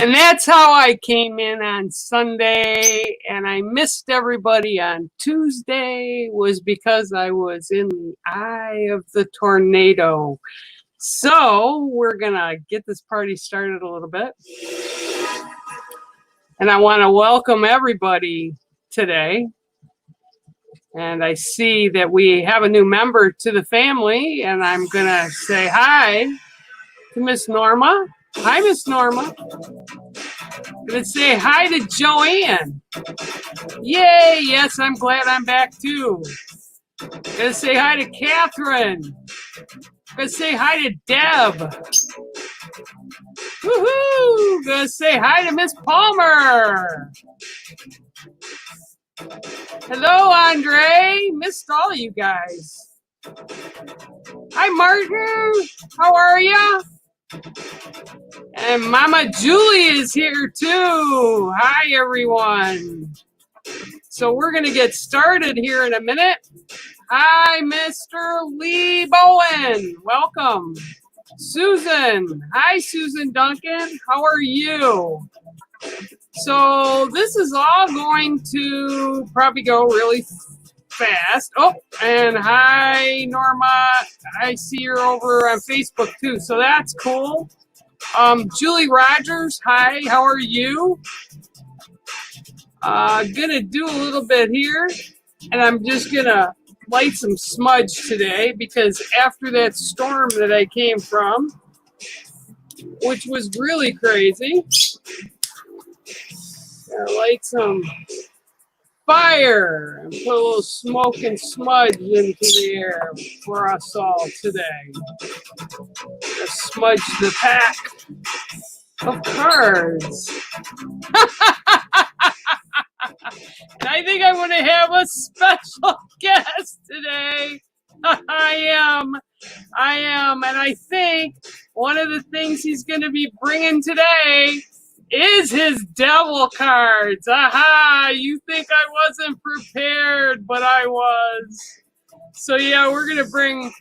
And that's how I came in on Sunday, and I missed everybody on Tuesday, was because I was in the eye of the tornado. So we're going to get this party started a little bit. And I want to welcome everybody today. And I see that we have a new member to the family, and I'm going to say hi to Miss Norma. Hi, Miss Norma. I'm going to say hi to Joanne. Yay, yes, I'm glad I'm back too. I'm going to say hi to Catherine. I'm going to say hi to Deb. Woohoo! I'm going to say hi to Miss Palmer. Hello, Andre. Missed all you guys. Hi, Martin. How are ya? And Mama Julie is here too. Hi, everyone. So we're going to get started here in a minute. Hi, Mr. Lee Bowen. Welcome. Susan. Hi, Susan Duncan. How are you? So this is all going to probably go really fast. Oh, and hi, Norma. I see her over on Facebook too, so that's cool. Julie Rogers, hi, how are you? Gonna do a little bit here, and I'm just gonna light some smudge today because after that storm that I came from, which was really crazy, gonna light some fire and put a little smoke and smudge into the air for us all today. Just smudge the pack of cards. And I think I'm going to have a special guest today. I am. And I think one of the things he's going to be bringing today is his devil cards. Aha! You think I wasn't prepared, but I was. So yeah, we're going to bring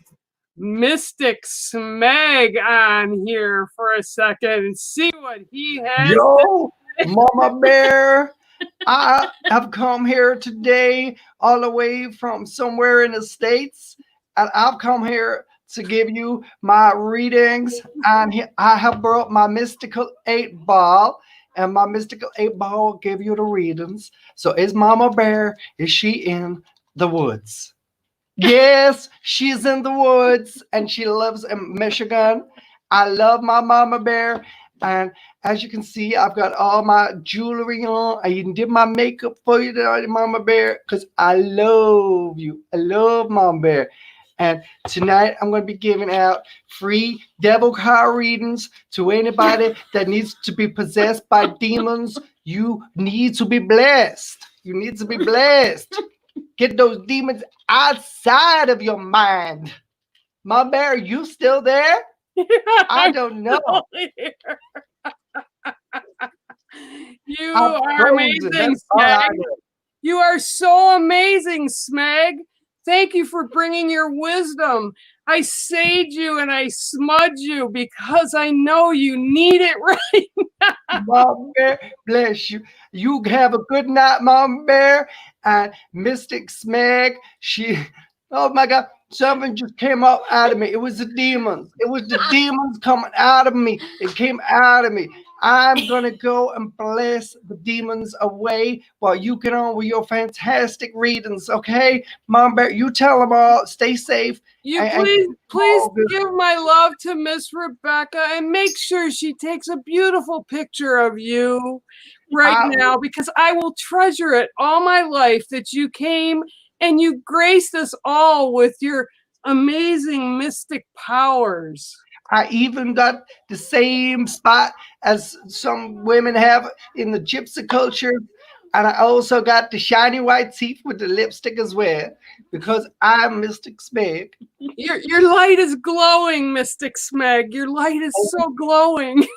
Mystic Smeg on here for a second and see what he has. Yo, Mama Bear, I have come here today all the way from somewhere in the States, and I've come here to give you my readings, and I have brought my mystical 8-ball, and my mystical 8-ball will give you the readings. So is Mama Bear, is she in the woods? Yes, she's in the woods, and she lives in Michigan. I love my Mama Bear, and as you can see, I've got all my jewelry on. I even did my makeup for you today, Mama Bear, because I love you. I love Mama Bear. And tonight I'm going to be giving out free devil card readings to anybody that needs to be possessed by demons. You need to be blessed. You need to be blessed. Get those demons outside of your mind. Mama Bear, you still there? I don't know. You are amazing, Smeg. You are so amazing, Smeg. Thank you for bringing your wisdom. I sage you and I smudge you because I know you need it right now. Mama Bear, bless you. You have a good night, Mama Bear. And Mystic Smeg, oh my God, something just came out of me. It was the demons. It was the demons coming out of me. It came out of me. I'm going to go and bless the demons away while you get on with your fantastic readings, okay? Mom Bear, you tell them all, stay safe. Please give my love to Miss Rebecca and make sure she takes a beautiful picture of you right now, because I will treasure it all my life that you came and you graced us all with your amazing mystic powers. I even got the same spot as some women have in the gypsy culture. And I also got the shiny white teeth with the lipstick as well, because I'm Mystic Smeg. Your light is glowing, Mystic Smeg. Your light is so glowing.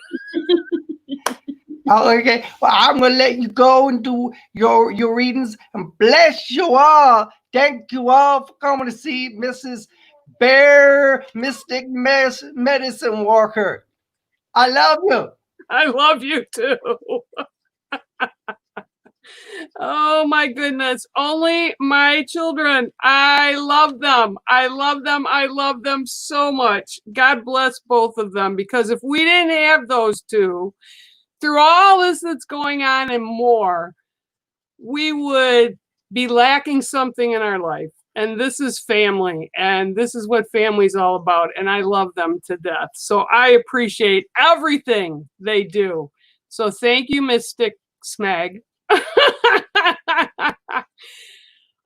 Okay, well, I'm going to let you go and do your readings, and bless you all. Thank you all for coming to see Mrs. Bear Mystic Medicine Walker. I love you. I love you too. Oh my goodness. Only my children. I love them. I love them. I love them so much. God bless both of them, because if we didn't have those two, through all this that's going on and more, we would be lacking something in our life. And this is family, and this is what family's all about. And I love them to death. So I appreciate everything they do. So thank you, Mystic Smeg.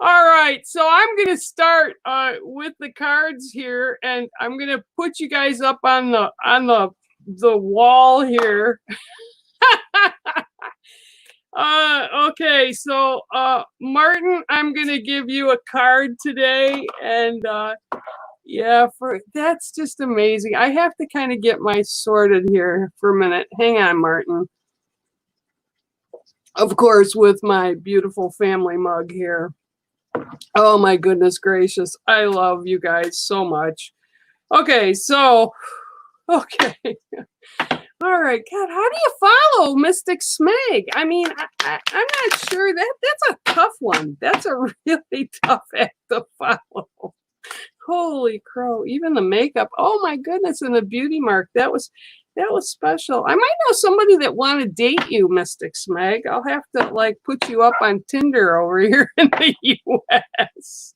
All right, so I'm going to start with the cards here, and I'm going to put you guys up on the wall here. Okay, so Martin, I'm going to give you a card today, and yeah, that's just amazing. I have to kind of get my sorted here for a minute. Hang on, Martin. Of course, with my beautiful family mug here. Oh my goodness gracious. I love you guys so much. Okay, so, okay. All right, God, how do you follow Mystic Smeg? I mean, I'm not sure. That's a tough one. That's a really tough act to follow. Holy crow, even the makeup. Oh my goodness, and the beauty mark. That was special. I might know somebody that want to date you, Mystic Smeg. I'll have to like put you up on Tinder over here in the US.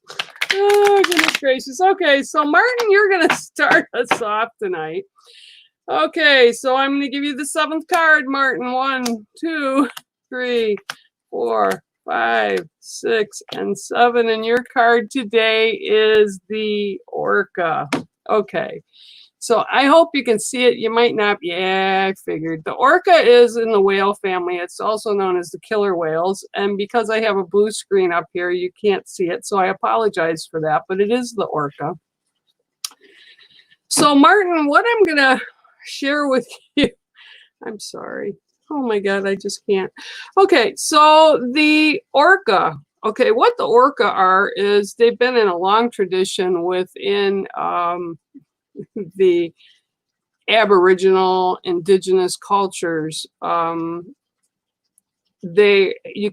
Oh goodness gracious. Okay, so Martin, you're gonna start us off tonight. Okay, so I'm gonna give you the 7th card, Martin. 1, 2, 3, 4, 5, 6, and 7. And your card today is the Orca. Okay. So I hope you can see it. You might not. Yeah, I figured. The orca is in the whale family. It's also known as the killer whales. And because I have a blue screen up here, you can't see it. So I apologize for that, but it is the orca. So Martin, what I'm going to share with you, I'm sorry. Oh my God, I just can't. Okay, so the orca. Okay, what the orca are is they've been in a long tradition within the Aboriginal indigenous cultures. You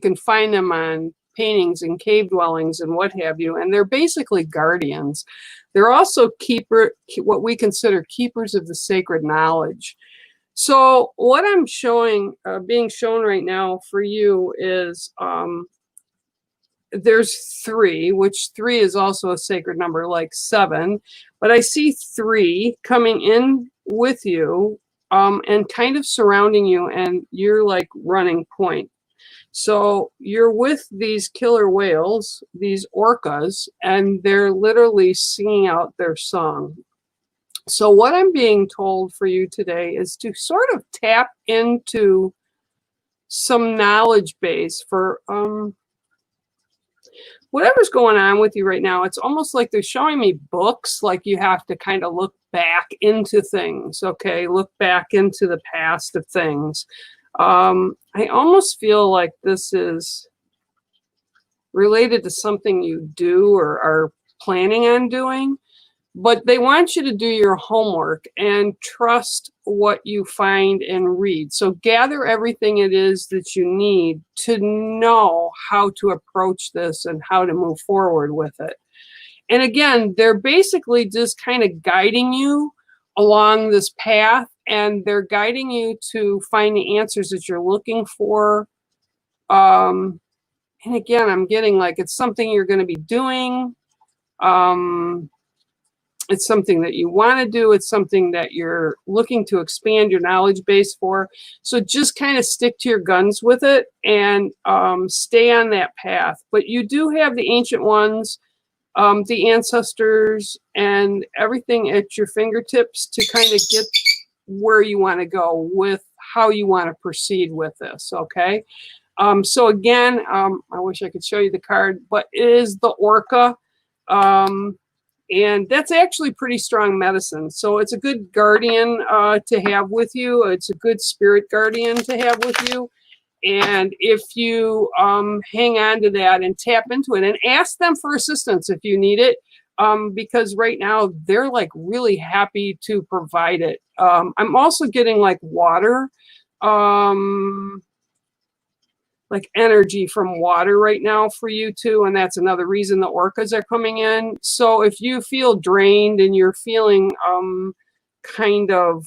can find them on paintings and cave dwellings and what have you, and they're basically guardians. They're also what we consider keepers of the sacred knowledge. So what I'm showing, being shown right now for you is there's 3, which 3 is also a sacred number, like 7. But I see 3 coming in with you and kind of surrounding you, and you're like running point. So you're with these killer whales, these orcas, and they're literally singing out their song. So what I'm being told for you today is to sort of tap into some knowledge base for whatever's going on with you right now. It's almost like they're showing me books, like you have to kind of look back into things, okay? Look back into the past of things. I almost feel like this is related to something you do or are planning on doing, but they want you to do your homework and trust what you find and read. So gather everything it is that you need to know how to approach this and how to move forward with it. And again, they're basically just kind of guiding you along this path, and they're guiding you to find the answers that you're looking for. And again, I'm getting like it's something you're going to be doing. It's something that you want to do. It's something that you're looking to expand your knowledge base for. So just kind of stick to your guns with it and stay on that path. But you do have the ancient ones, the ancestors, and everything at your fingertips to kind of get where you want to go with how you want to proceed with this, okay? So again, I wish I could show you the card, but it is the orca. And that's actually pretty strong medicine. So it's a good guardian to have with you. It's a good spirit guardian to have with you. And if you hang on to that and tap into it and ask them for assistance if you need it, because right now they're like really happy to provide it. I'm also getting like water. like energy from water right now for you too, and that's another reason the orcas are coming in. So if you feel drained and you're feeling kind of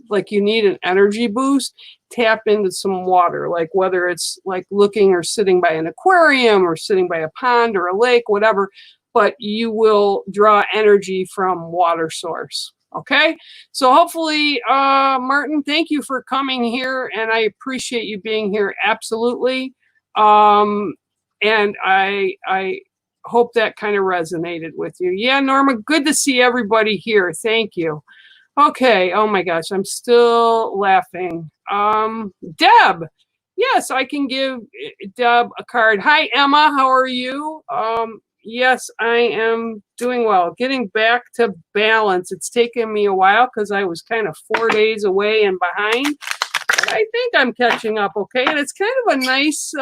like you need an energy boost, tap into some water, like whether it's like looking or sitting by an aquarium or sitting by a pond or a lake, whatever, but you will draw energy from water source. Okay, so hopefully, Martin, thank you for coming here, and I appreciate you being here, absolutely. And I hope that kind of resonated with you. Yeah, Norma, good to see everybody here. Thank you. Okay, oh my gosh, I'm still laughing. Deb, yes, I can give Deb a card. Hi, Emma, how are you? Yes, I am doing well. Getting back to balance. It's taken me a while because I was kind of 4 days away and behind. But I think I'm catching up okay. And it's kind of a nice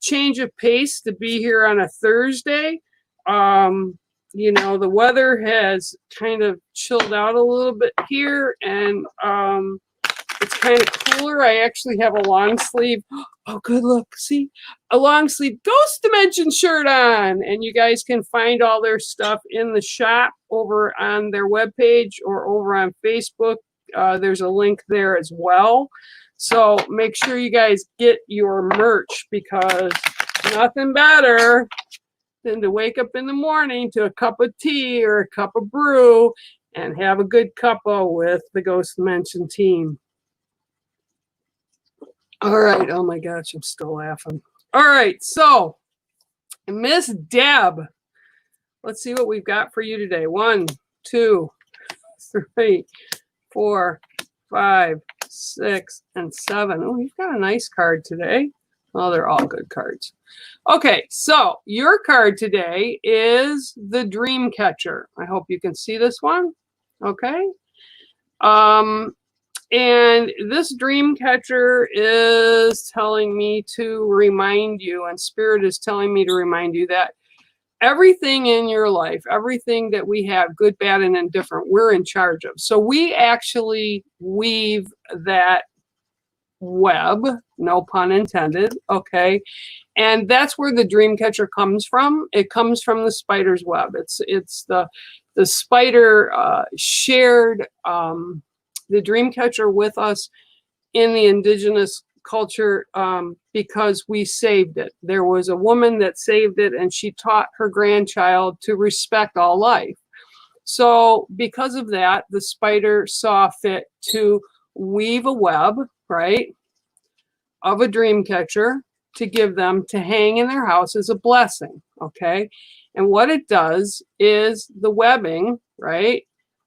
change of pace to be here on a Thursday. You know, the weather has kind of chilled out a little bit here, and it's kind of cooler. I actually have a long sleeve. Oh, good look. See, a long sleeve Ghost Dimension shirt on. And you guys can find all their stuff in the shop over on their webpage or over on Facebook. There's a link there as well. So make sure you guys get your merch, because nothing better than to wake up in the morning to a cup of tea or a cup of brew and have a good cuppa with the Ghost Dimension team. All right. Oh my gosh, I'm still laughing. All right. So, Miss Deb, let's see what we've got for you today. 1, 2, 3, 4, 5, 6, and 7. Oh, you've got a nice card today. Well, they're all good cards. Okay, so your card today is the Dream Catcher. I hope you can see this one. Okay. And this dream catcher is telling me to remind you, and Spirit is telling me to remind you, that everything in your life, everything that we have, good, bad, and indifferent, we're in charge of. So we actually weave that web, no pun intended, okay? And that's where the dream catcher comes from. It comes from the spider's web. It's the spider shared the dream catcher with us in the indigenous culture because we saved it. There was a woman that saved it, and she taught her grandchild to respect all life. So because of that, the spider saw fit to weave a web, right, of a dream catcher to give them to hang in their house as a blessing, okay? And what it does is the webbing, right,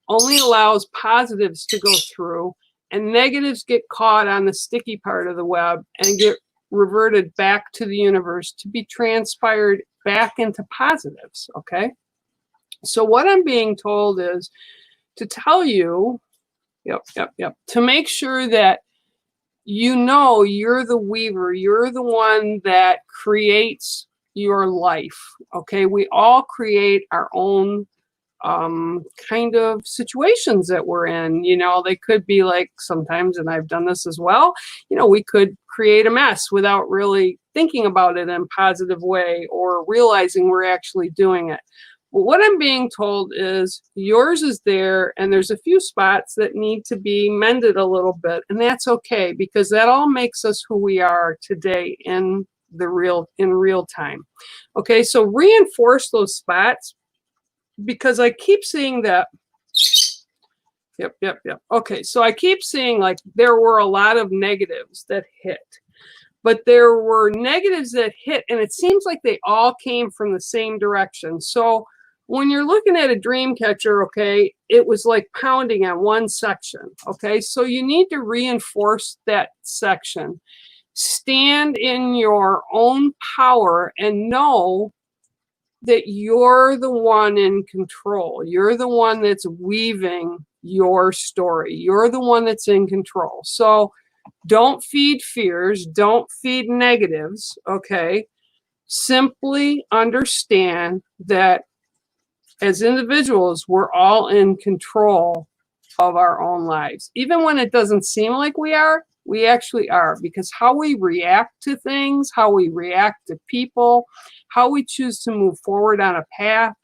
only allows positives to go through, and negatives get caught on the sticky part of the web and get reverted back to the universe to be transpired back into positives, okay? So what I'm being told is to tell you, to make sure that you know you're the weaver, you're the one that creates your life, okay? We all create our own kind of situations that we're in. You know, they could be like sometimes, and I've done this as well, you know, we could create a mess without really thinking about it in a positive way or realizing we're actually doing it. But what I'm being told is yours is there, and there's a few spots that need to be mended a little bit, and that's okay, because that all makes us who we are today in real time. Okay, so reinforce those spots, because I keep seeing that. Yep. Okay, so I keep seeing like there were a lot of negatives that hit, but there were negatives that hit, and it seems like they all came from the same direction. So when you're looking at a dream catcher, okay, it was like pounding on one section, okay? So you need to reinforce that section. Stand in your own power and know that you're the one in control. You're the one that's weaving your story. You're the one that's in control. So don't feed fears. Don't feed negatives, okay? Simply understand that as individuals, we're all in control of our own lives. Even when it doesn't seem like we are, we actually are, because how we react to things, how we react to people, how we choose to move forward on a path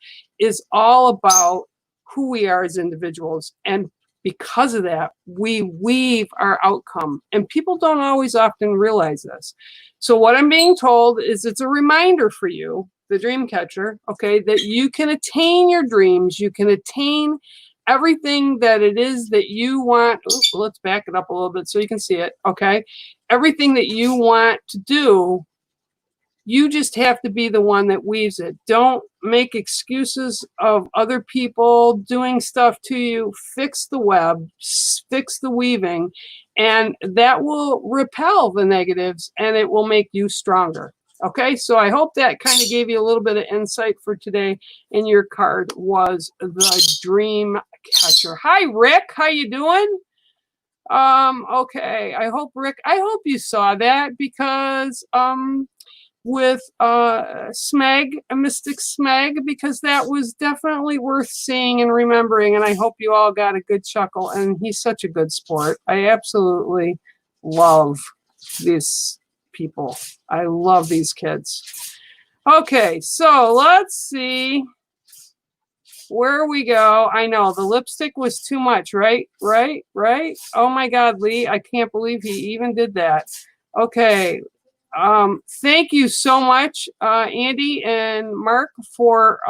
is all about who we are as individuals. And because of that, we weave our outcome. And people don't always often realize this. So what I'm being told is it's a reminder for you, the dream catcher, okay, that you can attain your dreams. You can attain everything that it is that you want. Oops, let's back it up a little bit so you can see it, okay? Everything that you want to do, you just have to be the one that weaves it. Don't make excuses of other people doing stuff to you. Fix the web, fix the weaving, and that will repel the negatives and it will make you stronger. Okay, so I hope that kind of gave you a little bit of insight for today. And your card was the dream catcher. Hi, Rick. How you doing? Okay. I hope, Rick, I hope you saw that, because with Smeg, a Mystic Smeg, because that was definitely worth seeing and remembering. And I hope you all got a good chuckle. And he's such a good sport. I absolutely love these people. I love these kids. Okay, so let's see where we go. I know the lipstick was too much, right? Right? Oh my God, Lee, I can't believe he even did that. Okay. Thank you so much, Andy and Mark, for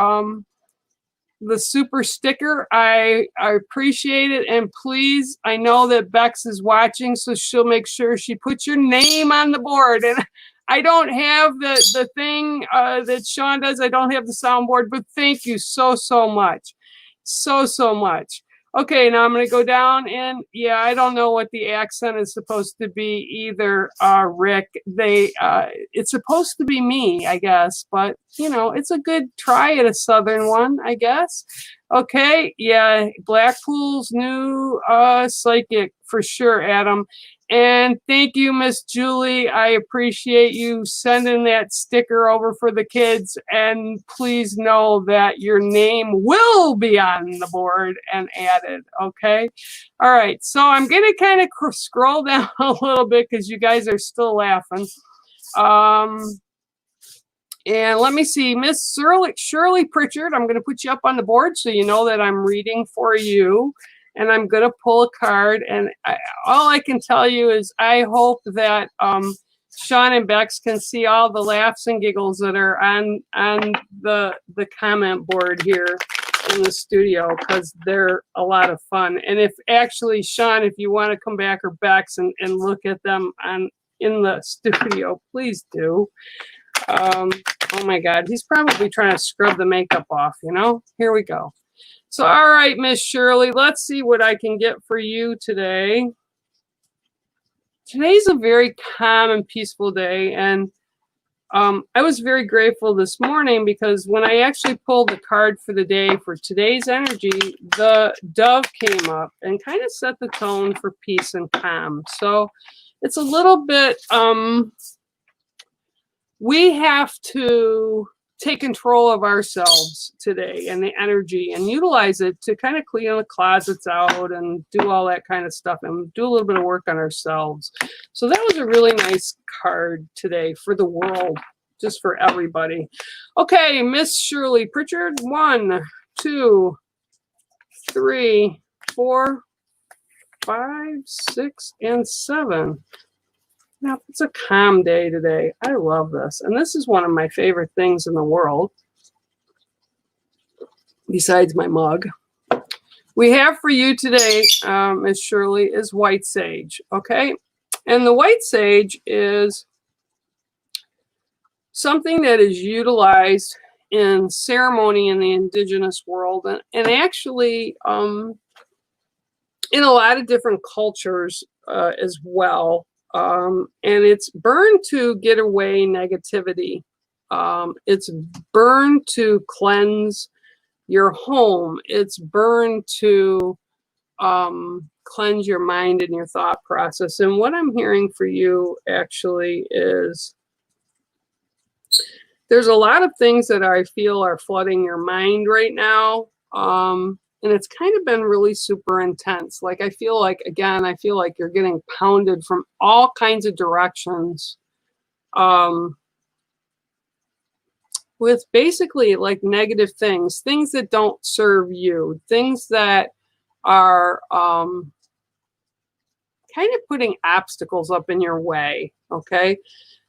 the super sticker. I appreciate it. And please, I know that Bex is watching, so she'll make sure she puts your name on the board. And I don't have the thing that Sean does. I don't have the soundboard, but thank you so much. So much. Okay, now I'm going to go down, and yeah, I don't know what the accent is supposed to be either, Rick. It's supposed to be me, I guess, but you know, it's a good try at a southern one, I guess. Okay, yeah, Blackpool's new psychic for sure, Adam. And thank you, Miss Julie. I appreciate you sending that sticker over for the kids. And please know that your name will be on the board and added, okay? All right, so I'm going to kind of scroll down a little bit because you guys are still laughing. And let me see, Miss Shirley Pritchard, I'm going to put you up on the board so you know that I'm reading for you. And I'm going to pull a card. And all I can tell you is I hope that Sean and Bex can see all the laughs and giggles that are on the comment board here in the studio, because they're a lot of fun. And if actually, Sean, if you want to come back, or Bex, and look at them in the studio, please do. Oh my God, he's probably trying to scrub the makeup off, you know? Here we go. So, all right, Miss Shirley, let's see what I can get for you today. Today's a very calm and peaceful day, and I was very grateful this morning because when I actually pulled the card for the day for today's energy, the dove came up and kind of set the tone for peace and calm. So it's a little bit, we have to take control of ourselves today and the energy and utilize it to kind of clean the closets out and do all that kind of stuff and do a little bit of work on ourselves. So that was a really nice card today for the world, just for everybody. Okay, Miss Shirley Pritchard, 1, 2, 3, 4, 5, 6, and 7. Now, it's a calm day today. I love this. And this is one of my favorite things in the world, besides my mug. We have for you today, Ms. Shirley, is white sage, okay? And the white sage is something that is utilized in ceremony in the indigenous world, and actually in a lot of different cultures as well. And it's burned to get away negativity. It's burned to cleanse your home. It's burned to cleanse your mind and your thought process. And what I'm hearing for you actually is there's a lot of things that I feel are flooding your mind right now. and it's kind of been really super intense. Like I feel like, again, I feel like you're getting pounded from all kinds of directions. With basically like negative things that don't serve you, things that are kind of putting obstacles up in your way, okay?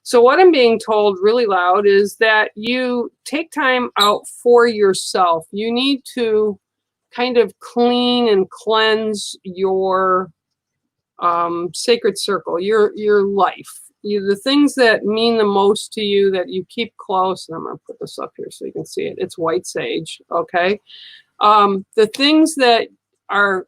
So what I'm being told really loud is that you take time out for yourself. You need to kind of clean and cleanse your sacred circle, your life. The things that mean the most to you, that you keep close, and I'm going to put this up here so you can see it. It's white sage, okay? The things that are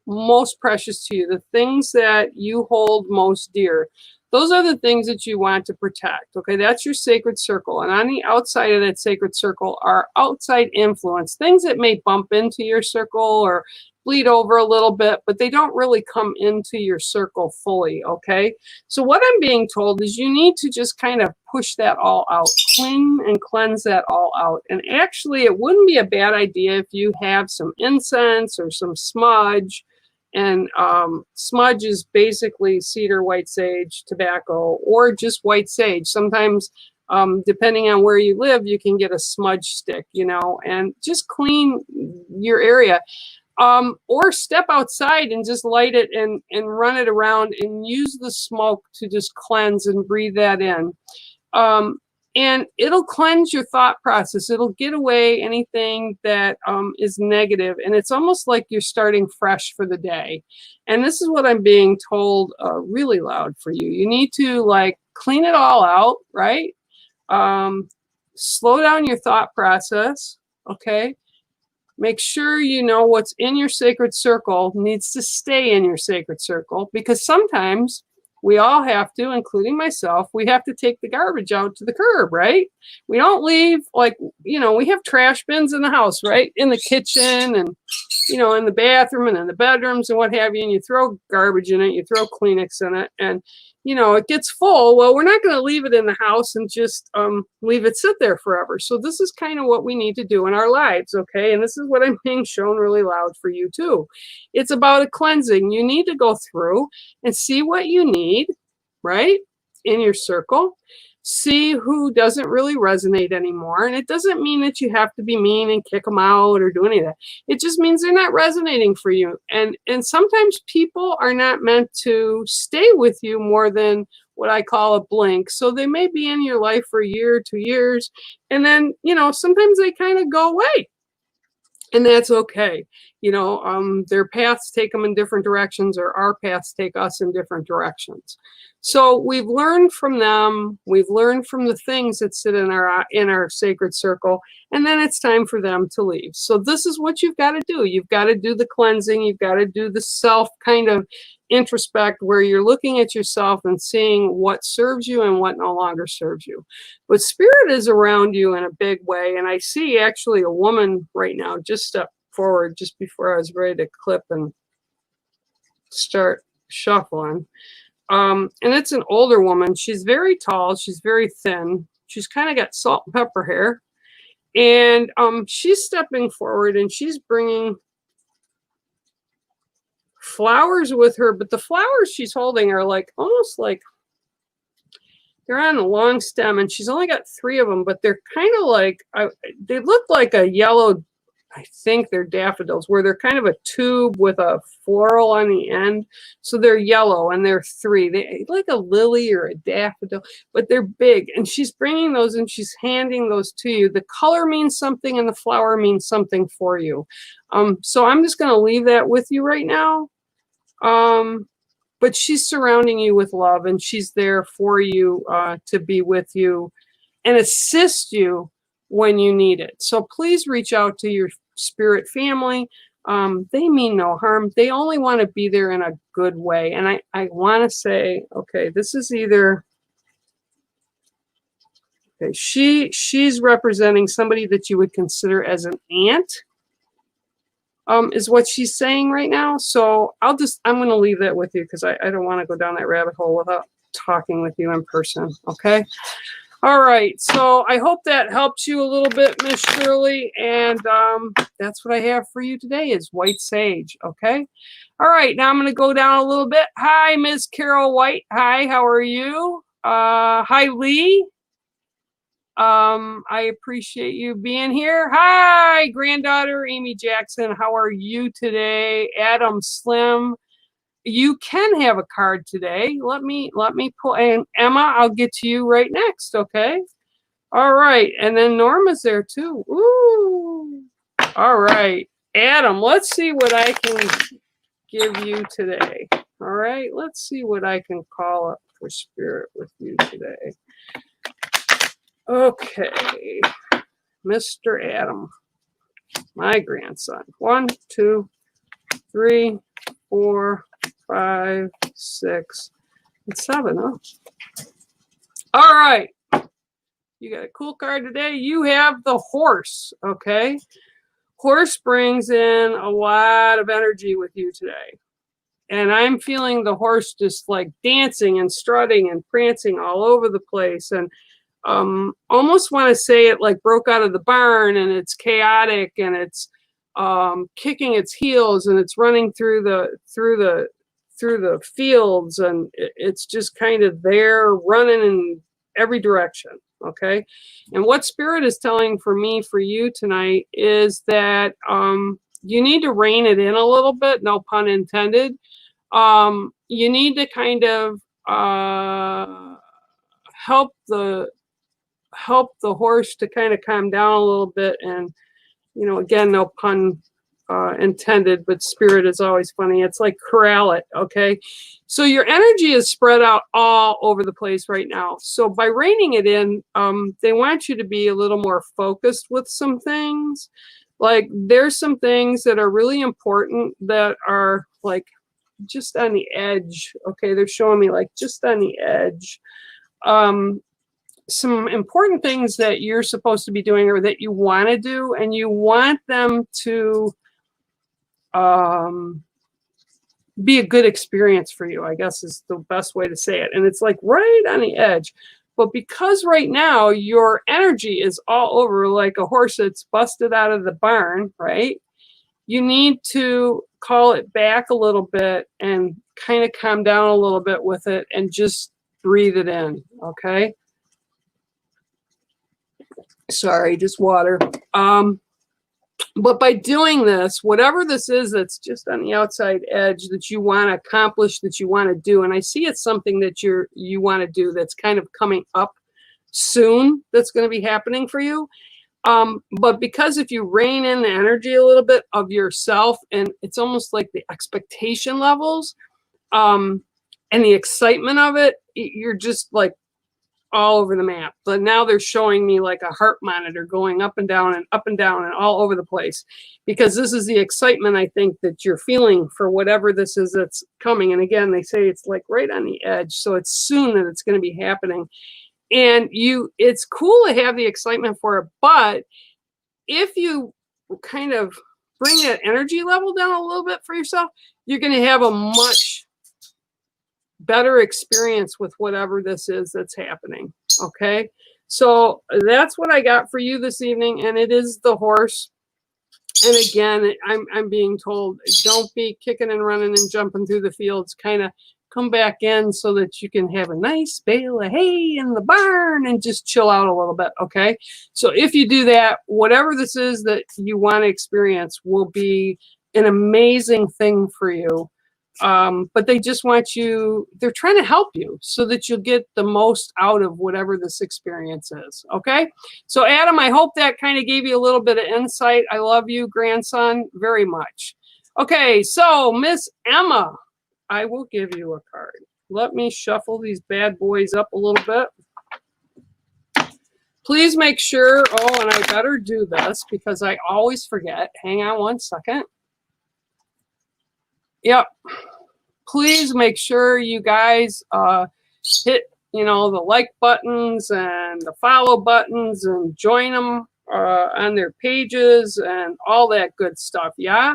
most precious to you, the things that you hold most dear, those are the things that you want to protect, okay? That's your sacred circle. And on the outside of that sacred circle are outside influence, things that may bump into your circle or bleed over a little bit, but they don't really come into your circle fully, okay? So what I'm being told is you need to just kind of push that all out, clean and cleanse that all out. And actually, it wouldn't be a bad idea if you have some incense or some smudge. And smudge is basically cedar, white sage, tobacco, or just white sage. Sometimes, depending on where you live, you can get a smudge stick, you know, and just clean your area. Or step outside and just light it and run it around and use the smoke to just cleanse and breathe that in. And it'll cleanse your thought process. It'll get away anything that is negative. And it's almost like you're starting fresh for the day. And this is what I'm being told really loud for you. You need to like clean it all out, right? Slow down your thought process, okay? Make sure you know what's in your sacred circle needs to stay in your sacred circle, because sometimes we all have to, including myself, we have to take the garbage out to the curb, right? We don't leave, like, you know, we have trash bins in the house, right? In the kitchen and, you know, in the bathroom and in the bedrooms and what have you, and you throw garbage in it, you throw Kleenex in it, and, you know, it gets full. Well, we're not going to leave it in the house and just leave it sit there forever. So this is kind of what we need to do in our lives, okay? And this is what I'm being shown really loud for you too. It's about a cleansing. You need to go through and see what you need, right, in your circle. See who doesn't really resonate anymore. And it doesn't mean that you have to be mean and kick them out or do any of that. It just means they're not resonating for you. And sometimes people are not meant to stay with you more than what I call a blink. So they may be in your life for a year, 2 years, and then, you know, sometimes they kind of go away. And that's okay. You know, their paths take them in different directions, or our paths take us in different directions. So we've learned from them. We've learned from the things that sit in our sacred circle, and then it's time for them to leave. So this is what you've got to do. You've got to do the cleansing. You've got to do the self kind of introspect, where you're looking at yourself and seeing what serves you and what no longer serves you. But spirit is around you in a big way. And I see actually a woman right now just step forward just before I was ready to clip and start shuffling. And it's an older woman. She's very tall. She's very thin. She's kind of got salt and pepper hair. And she's stepping forward and she's bringing flowers with her, but the flowers she's holding are like almost like they're on a long stem, and she's only got 3 of them, but they're kind of like they look like a yellow, I think they're daffodils, where they're kind of a tube with a floral on the end. So they're yellow and they're 3. They like a lily or a daffodil, but they're big. And she's bringing those and she's handing those to you. The color means something and the flower means something for you. So I'm just going to leave that with you right now. But she's surrounding you with love, and she's there for you to be with you and assist you when you need it. So please reach out to your spirit family. They mean no harm. They only want to be there in a good way. And I want to say, okay, this is either, okay, she's representing somebody that you would consider as an aunt. Is what she's saying right now. So I'm going to leave that with you, because I don't want to go down that rabbit hole without talking with you in person. Okay. All right, so I hope that helps you a little bit, Miss Shirley, and that's what I have for you today is white sage, okay? All right, now I'm going to go down a little bit. Hi, Miss Carol White. Hi, how are you? Hi, Lee. I appreciate you being here. Hi, granddaughter Amy Jackson. How are you today? Adam Slim. You can have a card today. Let me pull, and Emma, I'll get to you right next, okay? All right, and then Norma's there too. Ooh. All right, Adam, let's see what I can give you today. All right, let's see what I can call up for spirit with you today. Okay, Mr. Adam, my grandson. 1, 2, 3, 4, 5, 6, and 7. Huh? All right. You got a cool card today. You have the horse, okay? Horse brings in a lot of energy with you today. And I'm feeling the horse just like dancing and strutting and prancing all over the place. And almost want to say it like broke out of the barn and it's chaotic and it's kicking its heels and it's running through the fields and it's just kind of there running in every direction. Okay, and what spirit is telling for me for you tonight is that you need to rein it in a little bit, no pun intended. You need to kind of help the horse to kind of calm down a little bit, and again, no pun intended, but spirit is always funny. It's like corral it, okay? So your energy is spread out all over the place right now. So by reining it in, they want you to be a little more focused with some things. Like there's some things that are really important that are like just on the edge. Okay, they're showing me like just on the edge. Some important things that you're supposed to be doing or that you want to do, and you want them to be a good experience for you, I guess is the best way to say it. And it's like right on the edge. But because right now your energy is all over like a horse that's busted out of the barn, right? You need to call it back a little bit and kind of calm down a little bit with it and just breathe it in, okay? Sorry, just water. But by doing this, whatever this is that's just on the outside edge that you want to accomplish, that you want to do, and I see it's something that you want to do that's kind of coming up soon, that's going to be happening for you. But because if you rein in the energy a little bit of yourself, and it's almost like the expectation levels, and the excitement of it, you're just like all over the map. But now they're showing me like a heart monitor going up and down and all over the place, because this is the excitement I think that you're feeling for whatever this is that's coming. And again, they say it's like right on the edge, so it's soon that it's going to be happening. And it's cool to have the excitement for it, but if you kind of bring that energy level down a little bit for yourself, you're going to have a much better experience with whatever this is that's happening. Okay, so that's what I got for you this evening, and it is the horse. And again, I'm being told, don't be kicking and running and jumping through the fields. Kind of come back in so that you can have a nice bale of hay in the barn and just chill out a little bit. Okay, so if you do that, whatever this is that you want to experience will be an amazing thing for you. But they just want you, they're trying to help you so that you'll get the most out of whatever this experience is. Okay, so Adam, I hope that kind of gave you a little bit of insight. I love you, grandson, very much. Okay, so Miss Emma, I will give you a card. Let me shuffle these bad boys up a little bit. Please make sure, oh, and I better do this because I always forget. Hang on one second. Yep. Please make sure you guys hit, the like buttons and the follow buttons and join them on their pages and all that good stuff. Yeah.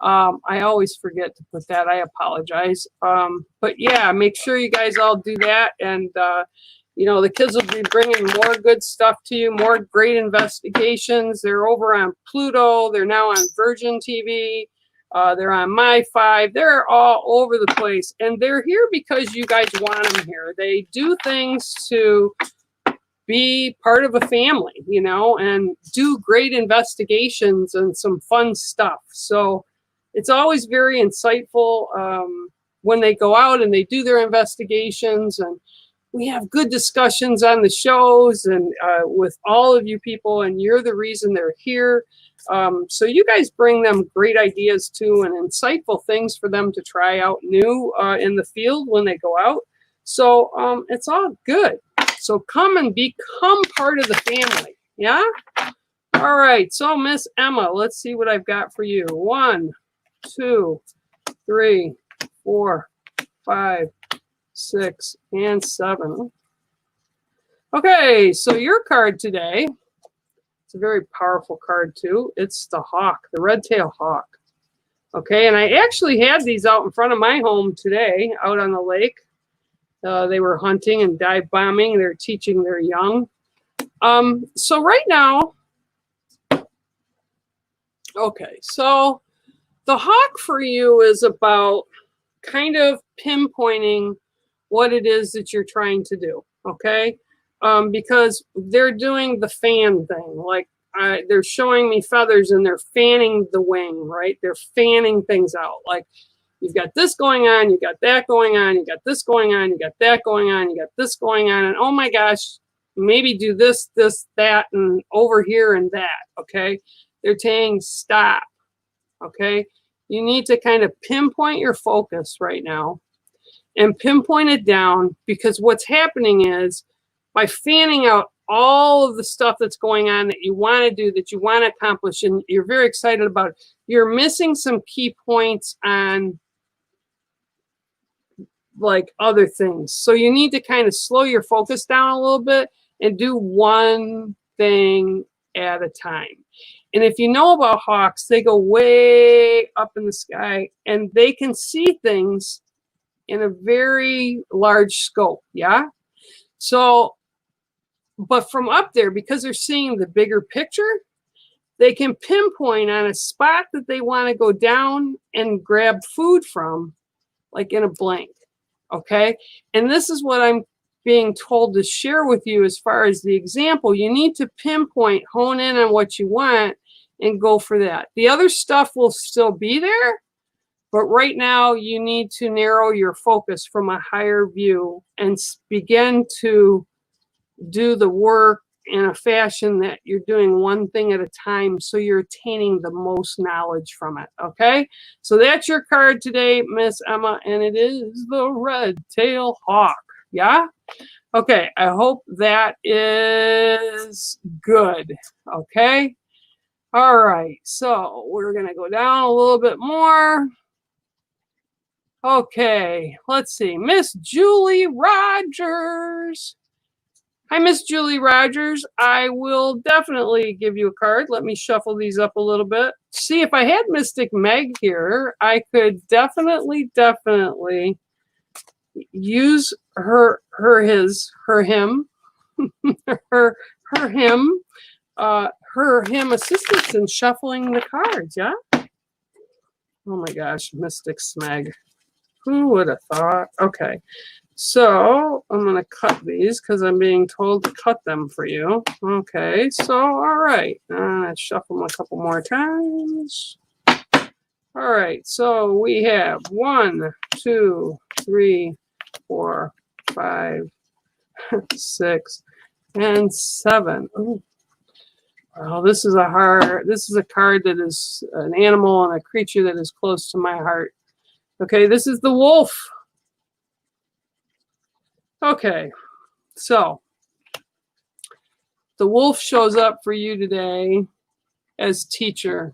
I always forget to put that. I apologize. But yeah, make sure you guys all do that. And You know, the kids will be bringing more good stuff to you, more great investigations. They're over on Pluto. They're now on Virgin TV. They're on My5. They're all over the place. And they're here because you guys want them here. They do things to be part of a family, you know, and do great investigations and some fun stuff. So it's always very insightful when they go out and they do their investigations, and we have good discussions on the shows and with all of you people, and you're the reason they're here. So you guys bring them great ideas too, and insightful things for them to try out new in the field when they go out. So it's all good. So come and become part of the family. Yeah? All right. So Miss Emma, let's see what I've got for you. 1, 2, 3, 4, 5, 6, and 7. Okay, so your card today, it's a very powerful card too. It's the hawk, the red-tailed hawk. Okay, and I actually had these out in front of my home today, out on the lake. They were hunting and dive bombing. They're teaching their young. So right now, okay, so the hawk for you is about kind of pinpointing what it is that you're trying to do, okay? Because they're doing the fan thing. Like they're showing me feathers and they're fanning the wing, right? They're fanning things out. Like you've got this going on, you got that going on, you got this going on, you got that going on, you got this going on, and oh my gosh, maybe do this, this, that, and over here and that, okay? They're saying stop, okay? You need to kind of pinpoint your focus right now and pinpoint it down, because what's happening is by fanning out all of the stuff that's going on that you want to do, that you want to accomplish, and you're very excited about it, you're missing some key points on like other things. So you need to kind of slow your focus down a little bit and do one thing at a time. And if you know about hawks, they go way up in the sky and they can see things in a very large scope, yeah? So, but from up there, because they're seeing the bigger picture, they can pinpoint on a spot that they want to go down and grab food from, like in a blank, okay? And this is what I'm being told to share with you as far as the example. You need to pinpoint, hone in on what you want, and go for that. The other stuff will still be there, but right now you need to narrow your focus from a higher view and begin to do the work in a fashion that you're doing one thing at a time, so you're attaining the most knowledge from it, okay? So that's your card today, Miss Emma, and it is the red-tailed hawk, yeah? Okay, I hope that is good, okay? All right, so we're going to go down a little bit more. Okay, let's see. Miss Julie Rogers. Hi, Miss Julie Rogers. I will definitely give you a card. Let me shuffle these up a little bit. See, if I had Mystic Meg here, I could definitely use her him assistance in shuffling the cards, yeah? Oh my gosh, Mystic Smeg. Who would have thought? Okay, so I'm going to cut these because I'm being told to cut them for you. Okay, so all right. Shuffle them a couple more times. All right, so we have 1, 2, 3, 4, 5, 6, and 7. Ooh. Well, this is a card that is an animal and a creature that is close to my heart. Okay, this is the wolf. Okay, so the wolf shows up for you today as teacher.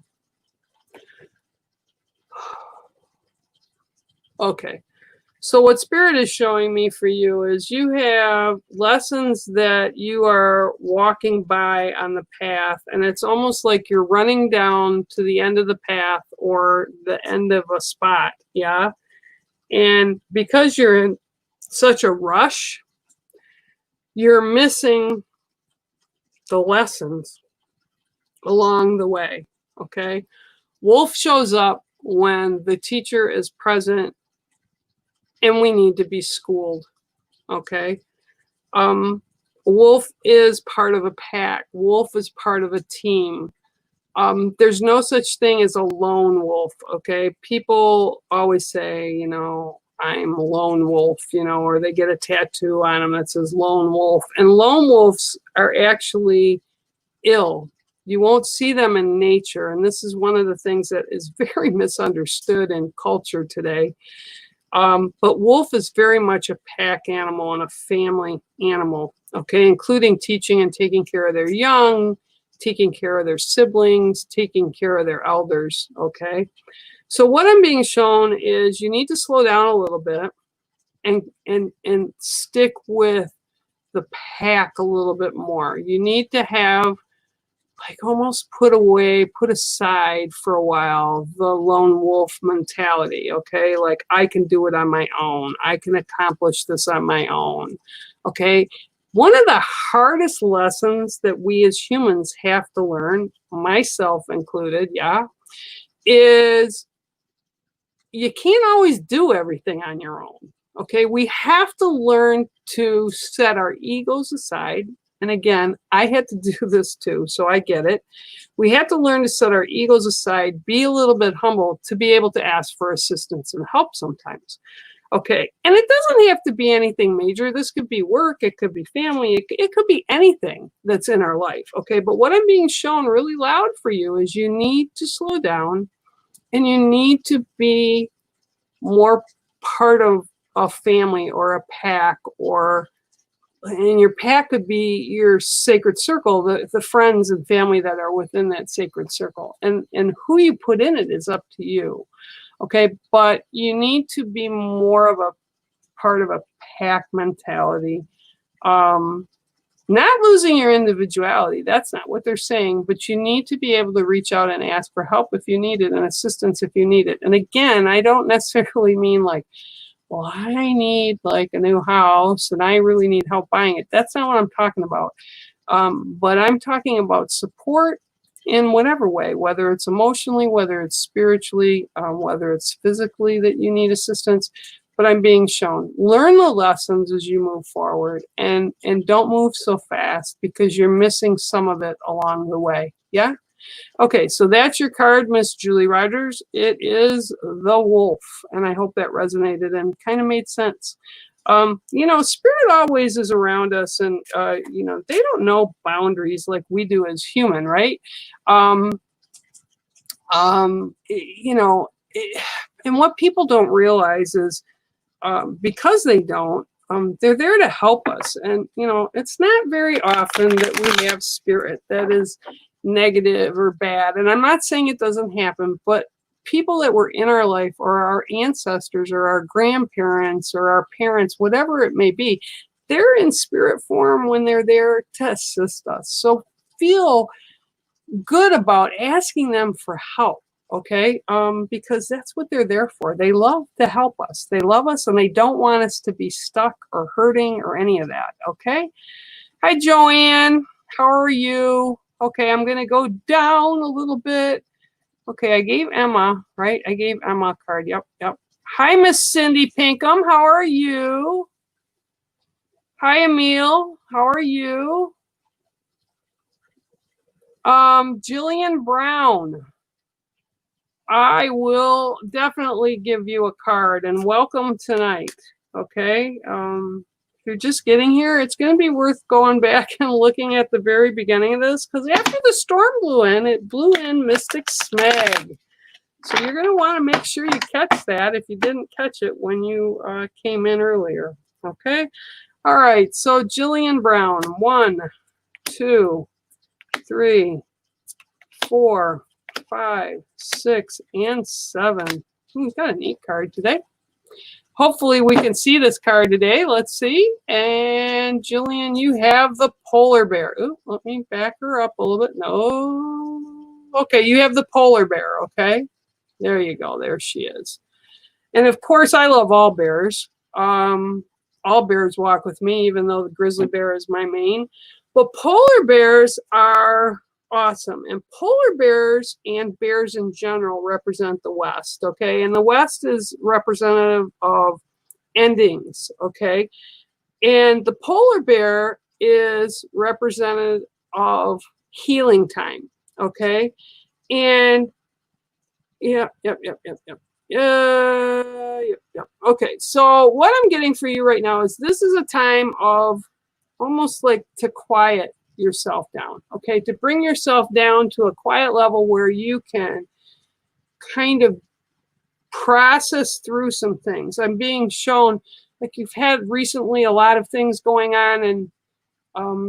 Okay, so what Spirit is showing me for you is you have lessons that you are walking by on the path, and it's almost like you're running down to the end of the path or the end of a spot, yeah? And because you're in such a rush, you're missing the lessons along the way, okay? Wolf shows up when the teacher is present and we need to be schooled, okay? Wolf is part of a pack. Wolf is part of a team. There's no such thing as a lone wolf, okay? People always say, you know, I'm a lone wolf, you know, or they get a tattoo on them that says lone wolf. And lone wolves are actually ill. You won't see them in nature. And this is one of the things that is very misunderstood in culture today. But wolf is very much a pack animal and a family animal, okay, including teaching and taking care of their young, taking care of their siblings, taking care of their elders, okay? So what I'm being shown is you need to slow down a little bit and stick with the pack a little bit more. You need to have like almost put aside for a while the lone wolf mentality, okay? Like I can do it on my own. I can accomplish this on my own, okay? One of the hardest lessons that we as humans have to learn, myself included, yeah, is you can't always do everything on your own, okay? We have to learn to set our egos aside. And again, I had to do this too, so I get it. We have to learn to set our egos aside, be a little bit humble to be able to ask for assistance and help sometimes. Okay, and it doesn't have to be anything major. This could be work, it could be family, it could be anything that's in our life, okay? But what I'm being shown really loud for you is you need to slow down and you need to be more part of a family or a pack, and your pack could be your sacred circle, the friends and family that are within that sacred circle. And who you put in it is up to you. Okay, but you need to be more of a part of a pack mentality. Not losing your individuality, that's not what they're saying, but you need to be able to reach out and ask for help if you need it and assistance if you need it. And again, I don't necessarily mean like, well, I need like a new house and I really need help buying it. That's not what I'm talking about. But I'm talking about support in whatever way, whether it's emotionally, whether it's spiritually, whether it's physically that you need assistance. But I'm being shown, learn the lessons as you move forward and don't move so fast because you're missing some of it along the way. Yeah? Okay, so that's your card, Miss Julie Rogers. It is the wolf, and I hope that resonated and kind of made sense. You know, spirit always is around us, and you know, they don't know boundaries like we do as human, right? You know, and what people don't realize is because they don't, they're there to help us. And, you know, it's not very often that we have spirit that is negative or bad. And I'm not saying it doesn't happen, but people that were in our life or our ancestors or our grandparents or our parents, whatever it may be, they're in spirit form when they're there to assist us. So feel good about asking them for help. Okay, because that's what they're there for. They love to help us. They love us and they don't want us to be stuck or hurting or any of that. Okay. Hi, Joanne. How are you? Okay, I'm going to go down a little bit. Okay, I gave Emma, right? I gave Emma a card. Yep, yep. Hi, Miss Cindy Pinkham. How are you? Hi, Emil. How are you? Jillian Brown. I will definitely give you a card and welcome tonight. Okay. If you're just getting here, it's going to be worth going back and looking at the very beginning of this because after the storm blew in, it blew in Mystic Smeg. So you're going to want to make sure you catch that if you didn't catch it when you came in earlier. Okay. All right. So Jillian Brown, 1, 2, 3, 4, 5, 6, and 7. We've got a neat card today. Hopefully we can see this card today. Let's see. And Jillian, you have the polar bear. Ooh, let me back her up a little bit. No. Okay, you have the polar bear. Okay. There you go. There she is. And of course, I love all bears. All all bears walk with me, even though the grizzly bear is my main. But polar bears are awesome. And polar bears and bears in general represent the West, okay? And the West is representative of endings, okay? And the polar bear is representative of healing time, okay? And yep. Okay, so what I'm getting for you right now is this is a time of almost like to quiet yourself down, okay? To bring yourself down to a quiet level where you can kind of process through some things. I'm being shown like you've had recently a lot of things going on, and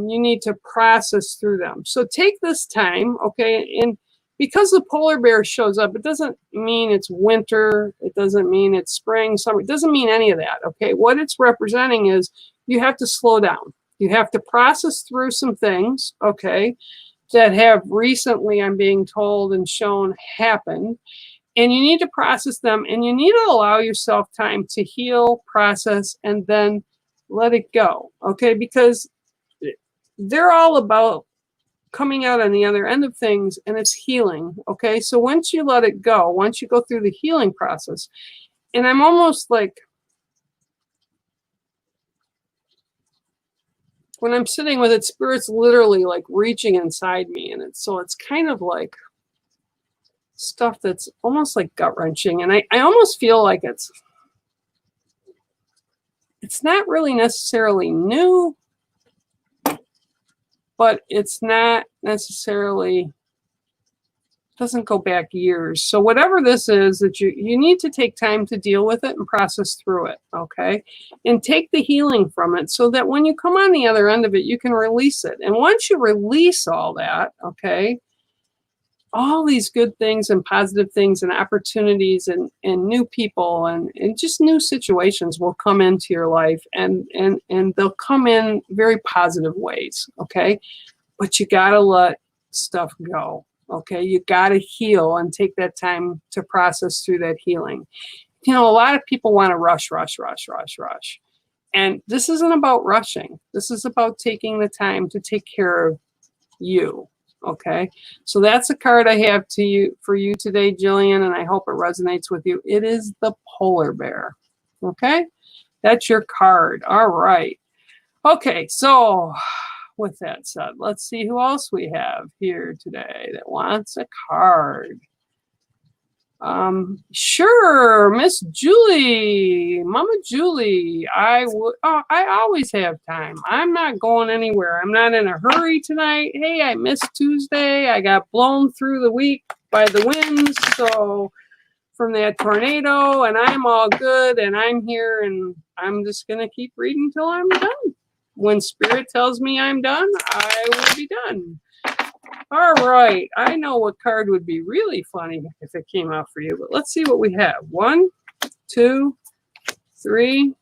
you need to process through them. So take this time, okay? And because the polar bear shows up, it doesn't mean it's winter. It doesn't mean it's spring, summer. It doesn't mean any of that, okay? What it's representing is you have to slow down. You have to process through some things, okay, that have recently, I'm being told and shown, happened. And you need to process them, and you need to allow yourself time to heal, process, and then let it go, okay? Because they're all about coming out on the other end of things, and it's healing, okay? So once you let it go, once you go through the healing process, and I'm almost like, when I'm sitting with it, Spirit's literally like reaching inside me, and it's kind of like stuff that's almost like gut-wrenching, and I almost feel like it's not really necessarily new, but it's not necessarily, doesn't go back years. So whatever this is, that you need to take time to deal with it and process through it, okay? And take the healing from it so that when you come on the other end of it, you can release it. And once you release all that, okay, all these good things and positive things and opportunities and new people and just new situations will come into your life, and they'll come in very positive ways, okay? But you gotta let stuff go, okay? You gotta heal and take that time to process through that healing. You know, a lot of people want to rush. And this isn't about rushing. This is about taking the time to take care of you. Okay, so that's a card I have for you today, Jillian, and I hope it resonates with you. It is the polar bear. Okay, that's your card. All right. Okay, so with that said, let's see who else we have here today that wants a card. Sure, Miss Julie, Mama Julie. I always have time. I'm not going anywhere. I'm not in a hurry tonight. Hey, I missed Tuesday. I got blown through the week by the winds, so from that tornado, and I'm all good, and I'm here, and I'm just gonna keep reading till I'm done. When Spirit tells me I'm done, I will be done. All right, I know what card would be really funny if it came out for you, but let's see what we have. 1, 2, 3,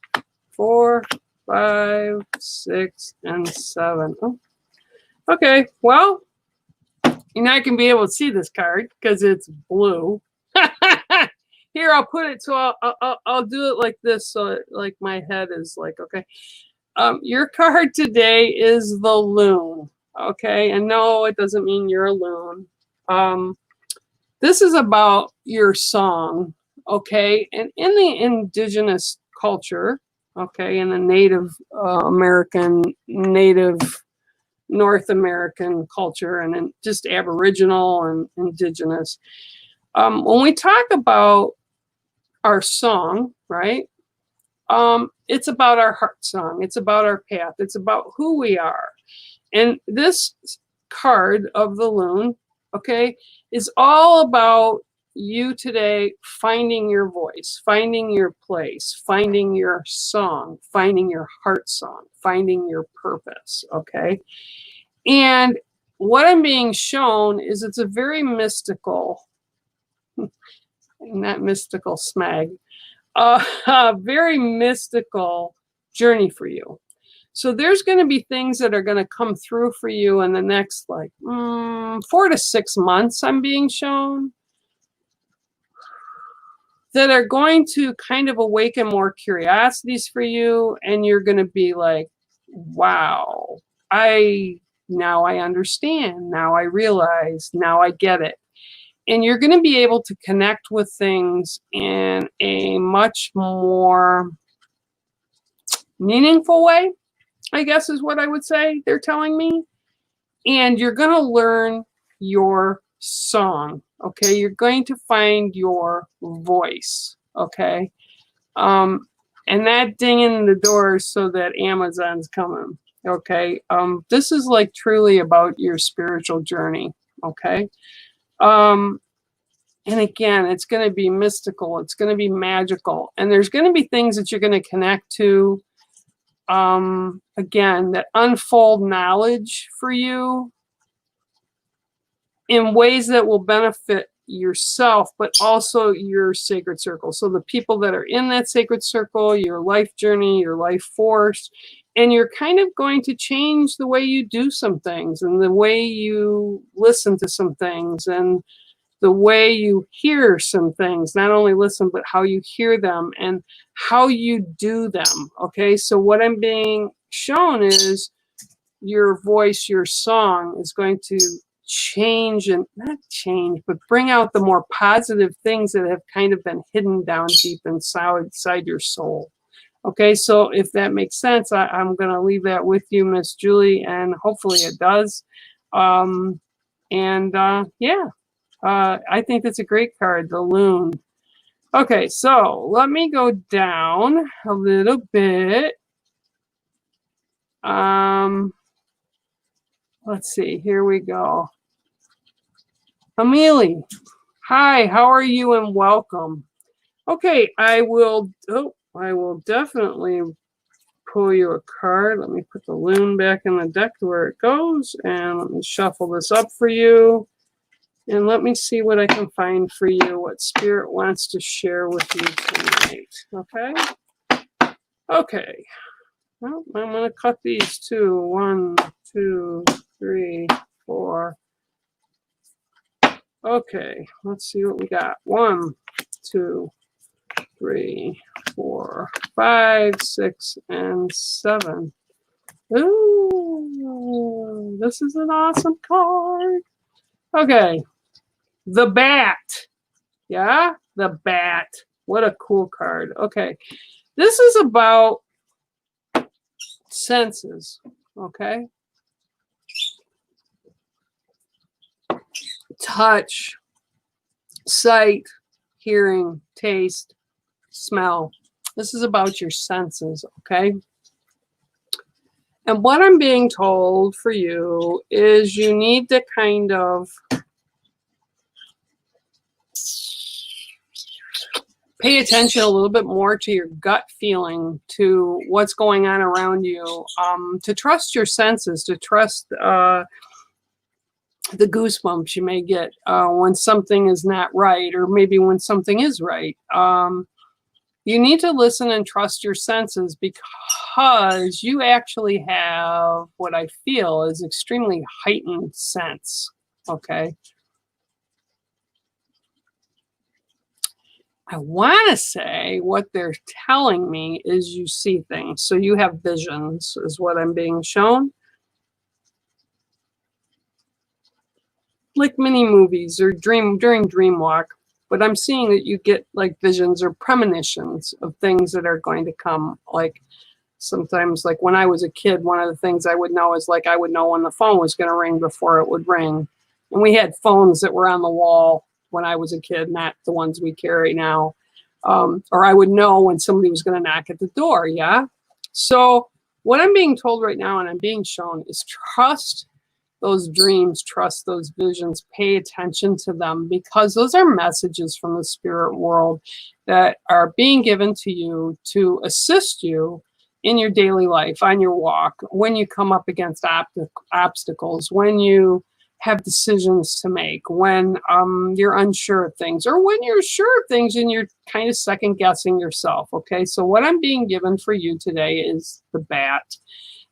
4, 5, 6, and 7. Oh. Okay, well, you're not going to be able to see this card because it's blue. Here, I'll put it, so I'll do it like this, so like my head is like, okay. Your card today is the loon. Okay, and no, it doesn't mean you're a loon. This is about your song, okay? And in the indigenous culture, okay, in the Native American, Native North American culture, and in just Aboriginal and indigenous, when we talk about our song, right? It's about our heart song. It's about our path. It's about who we are. And this card of the loon, okay, is all about you today finding your voice, finding your place, finding your song, finding your heart song, finding your purpose, okay? And what I'm being shown is it's a very mystical, not mystical smag, a very mystical journey for you. So there's going to be things that are going to come through for you in the next like 4 to 6 months, I'm being shown. that are going to kind of awaken more curiosities for you, and you're going to be like, wow, now I understand, now I realize, now I get it. And you're going to be able to connect with things in a much more meaningful way, I guess is what I would say they're telling me. And you're going to learn your song, okay? You're going to find your voice, okay? And that ding in the door so that Amazon's coming, okay? This is like truly about your spiritual journey, okay? And again, it's going to be mystical. It's going to be magical. And there's going to be things that you're going to connect to, again, that unfold knowledge for you in ways that will benefit yourself, but also your sacred circle. So the people that are in that sacred circle, your life journey, your life force, and you're kind of going to change the way you do some things and the way you listen to some things and the way you hear some things. Not only listen, but how you hear them and how you do them. Okay, so what I'm being shown is your voice, your song is going to change, and not change, but bring out the more positive things that have kind of been hidden down deep inside your soul. Okay, so if that makes sense, I'm going to leave that with you, Miss Julie, and hopefully it does. Yeah, I think that's a great card, the Loon. Okay, so let me go down a little bit. Let's see, here we go. Amelie, hi, how are you, and welcome. Okay, I will definitely pull you a card. Let me put the Loon back in the deck where it goes, and let me shuffle this up for you. And let me see what I can find for you, what Spirit wants to share with you tonight. Okay? Okay. Well, I'm going to cut these too. 1, 2, 3, 4. Okay, let's see what we got. 1, 2, 3, 4, 5, 6, and 7. Ooh, this is an awesome card. Okay, the Bat. Yeah, the Bat. What a cool card. Okay, this is about senses. Okay, touch, sight, hearing, taste, smell. This is about your senses, okay? And what I'm being told for you is you need to kind of pay attention a little bit more to your gut feeling, to what's going on around you, to trust your senses, to trust the goosebumps you may get when something is not right, or maybe when something is right. You need to listen and trust your senses, because you actually have what I feel is extremely heightened sense, okay? I want to say what they're telling me is you see things. So you have visions is what I'm being shown. Like mini movies or during dream walk. But I'm seeing that you get like visions or premonitions of things that are going to come. Like sometimes, like when I was a kid, one of the things I would know is like I would know when the phone was going to ring before it would ring. And we had phones that were on the wall when I was a kid, not the ones we carry now. Or I would know when somebody was going to knock at the door, yeah? So what I'm being told right now, and I'm being shown, is trust those dreams, trust those visions, pay attention to them, because those are messages from the spirit world that are being given to you to assist you in your daily life, on your walk, when you come up against obstacles, when you have decisions to make, when you're unsure of things, or when you're sure of things and you're kind of second guessing yourself. Okay, so what I'm being given for you today is the Bat.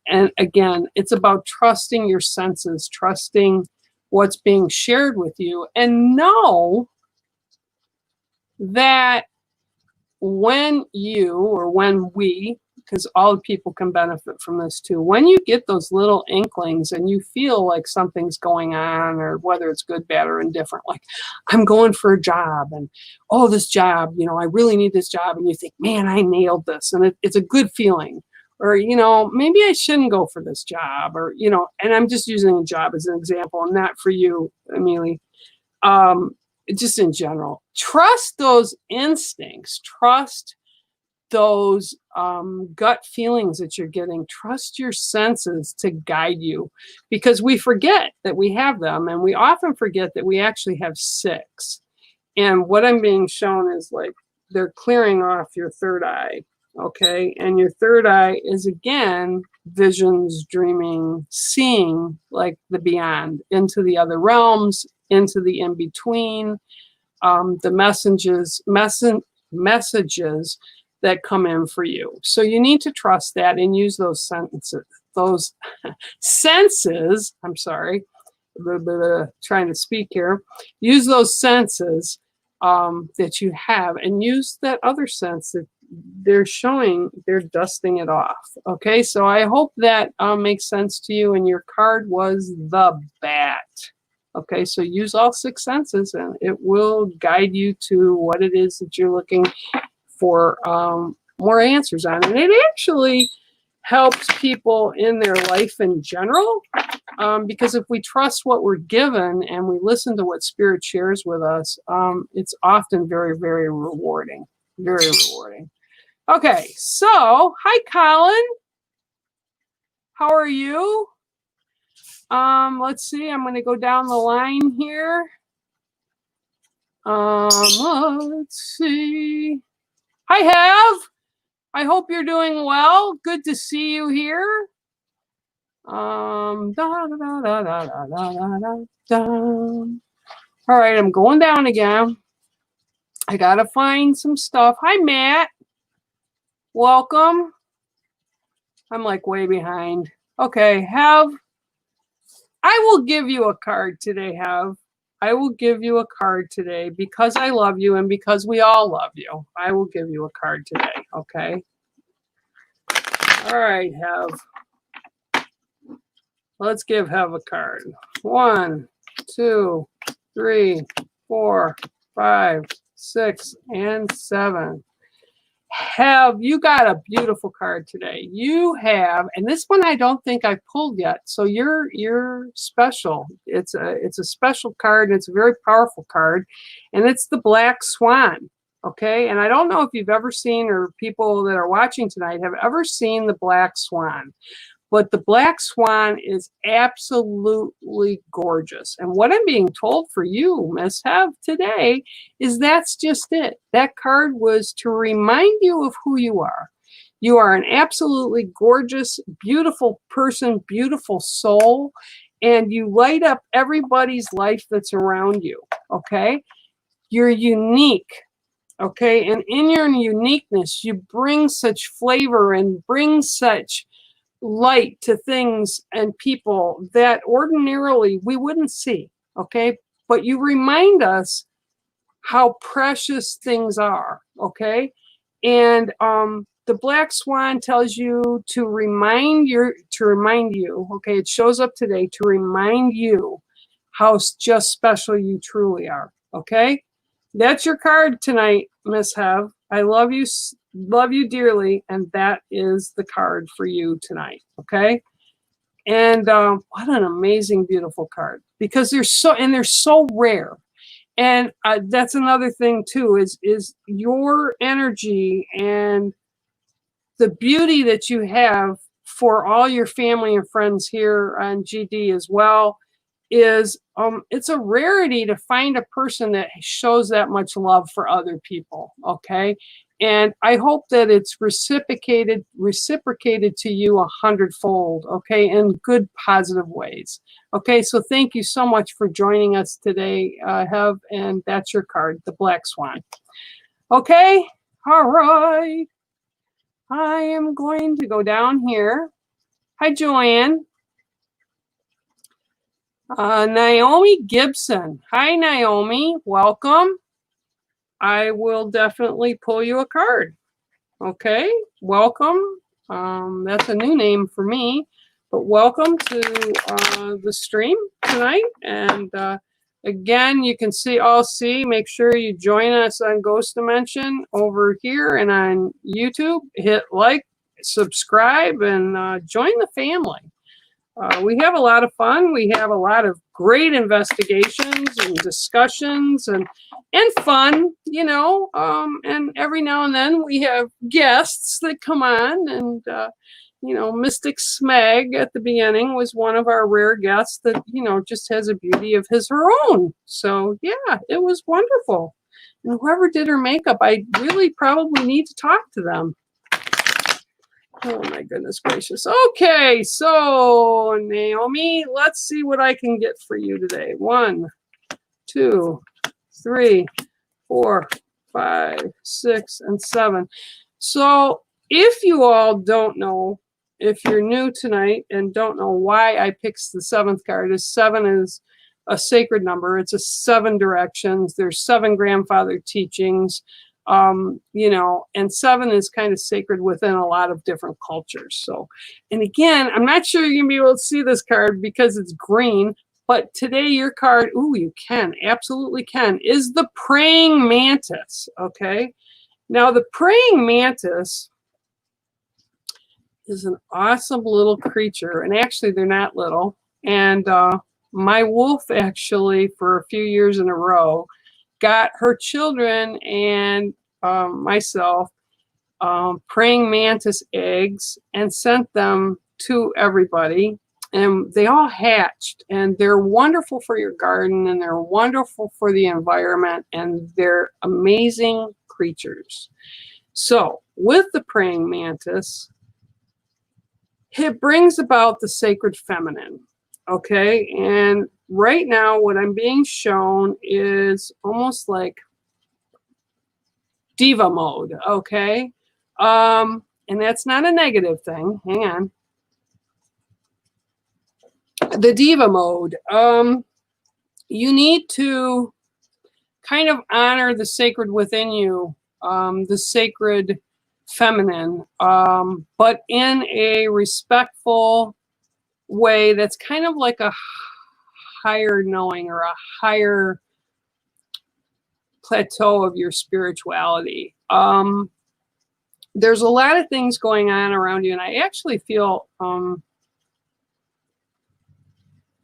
And again, it's about trusting your senses, trusting what's being shared with you, and know that when we, because all people can benefit from this too, when you get those little inklings and you feel like something's going on, or whether it's good, bad, or indifferent, like I'm going for a job and, oh, this job, I really need this job. And you think, man, I nailed this. And it's a good feeling. Or, maybe I shouldn't go for this job, or, and I'm just using a job as an example, not for you, Amelie. Just in general, trust those instincts, trust those gut feelings that you're getting, trust your senses to guide you, because we forget that we have them, and we often forget that we actually have 6. And what I'm being shown is like they're clearing off your third eye, okay? And your third eye is, again, visions, dreaming, seeing like the beyond, into the other realms, into the in-between, the messages that come in for you. So you need to trust that and use those senses. I'm sorry, trying to speak here. Use those senses that you have, and use that other sense that they're showing, they're dusting it off. Okay, so I hope that makes sense to you. And your card was the Bat. Okay, so use all 6 senses and it will guide you to what it is that you're looking for more answers on. And it actually helps people in their life in general, because if we trust what we're given and we listen to what Spirit shares with us, it's often very, very rewarding. Very rewarding. Okay, so hi, Colin. How are you? Let's see. I'm going to go down the line here. Let's see. Hi, Hev. I hope you're doing well. Good to see you here. All right, I'm going down again. I gotta find some stuff. Hi, Matt. Welcome. I'm like way behind. Okay, Hev. I will give you a card today, Hev. I will give you a card today because I love you and because we all love you. I will give you a card today, okay? All right, Hev. Let's give Hev a card. 1, 2, 3, 4, 5, 6, and 7. Hev, you got a beautiful card today. You have, and this one I don't think I pulled yet. So you're special. It's a special card, and it's a very powerful card, and it's the Black Swan. Okay, and I don't know if you've ever seen, or people that are watching tonight have ever seen the Black Swan. But the Black Swan is absolutely gorgeous. And what I'm being told for you, Miss Hev, today is that's just it. That card was to remind you of who you are. You are an absolutely gorgeous, beautiful person, beautiful soul, and you light up everybody's life that's around you, okay? You're unique, okay? And in your uniqueness, you bring such flavor and bring such light to things and people that ordinarily we wouldn't see, okay? But you remind us how precious things are, okay? And the Black Swan tells you to remind you, okay? It shows up today to remind you how just special you truly are, okay? That's your card tonight, Miss Hev. I love you dearly, and that is the card for you tonight, okay? And what an amazing, beautiful card, because they're so rare. And that's another thing too, is your energy and the beauty that you have for all your family and friends here on GD as well is it's a rarity to find a person that shows that much love for other people, okay? And I hope that it's reciprocated to you 100-fold, okay, in good, positive ways. Okay, so thank you so much for joining us today, Hev, and that's your card, the Black Swan. Okay, all right. I am going to go down here. Hi, Joanne. Naomi Gibson. Hi, Naomi. Welcome. I will definitely pull you a card. Okay, welcome. That's a new name for me, but welcome to the stream tonight. And again, you can see, make sure you join us on Ghost Dimension over here and on YouTube. Hit like, subscribe, and join the family. We have a lot of fun. We have a lot of great investigations and discussions and fun, you know. And every now and then we have guests that come on, and you know, Mystic Smeg at the beginning was one of our rare guests that, you know, just has a beauty of her own. So yeah, it was wonderful. And whoever did her makeup, I really probably need to talk to them. Oh my goodness gracious. Okay, so Naomi, let's see what I can get for you today. 1, 2, 3, 4, 5, 6, and 7. So if you all don't know, if you're new tonight and don't know why I picked the 7th card, is 7 is a sacred number. It's a 7 directions. There's 7 grandfather teachings. You know, and 7 is kind of sacred within a lot of different cultures. So, and again, I'm not sure you're gonna be able to see this card because it's green, but today your card, ooh, you can, absolutely can, is the praying mantis. Okay, now the praying mantis is an awesome little creature, and actually they're not little. And my wolf actually for a few years in a row got her children and myself praying mantis eggs and sent them to everybody, and they all hatched, and they're wonderful for your garden, and they're wonderful for the environment, and they're amazing creatures. So with the praying mantis, it brings about the sacred feminine. Okay, and right now what I'm being shown is almost like diva mode. Okay, and that's not a negative thing. Hang on. The diva mode, you need to kind of honor the sacred within you, the sacred feminine, but in a respectful way that's kind of like a higher knowing or a higher plateau of your spirituality. There's a lot of things going on around you, and I actually feel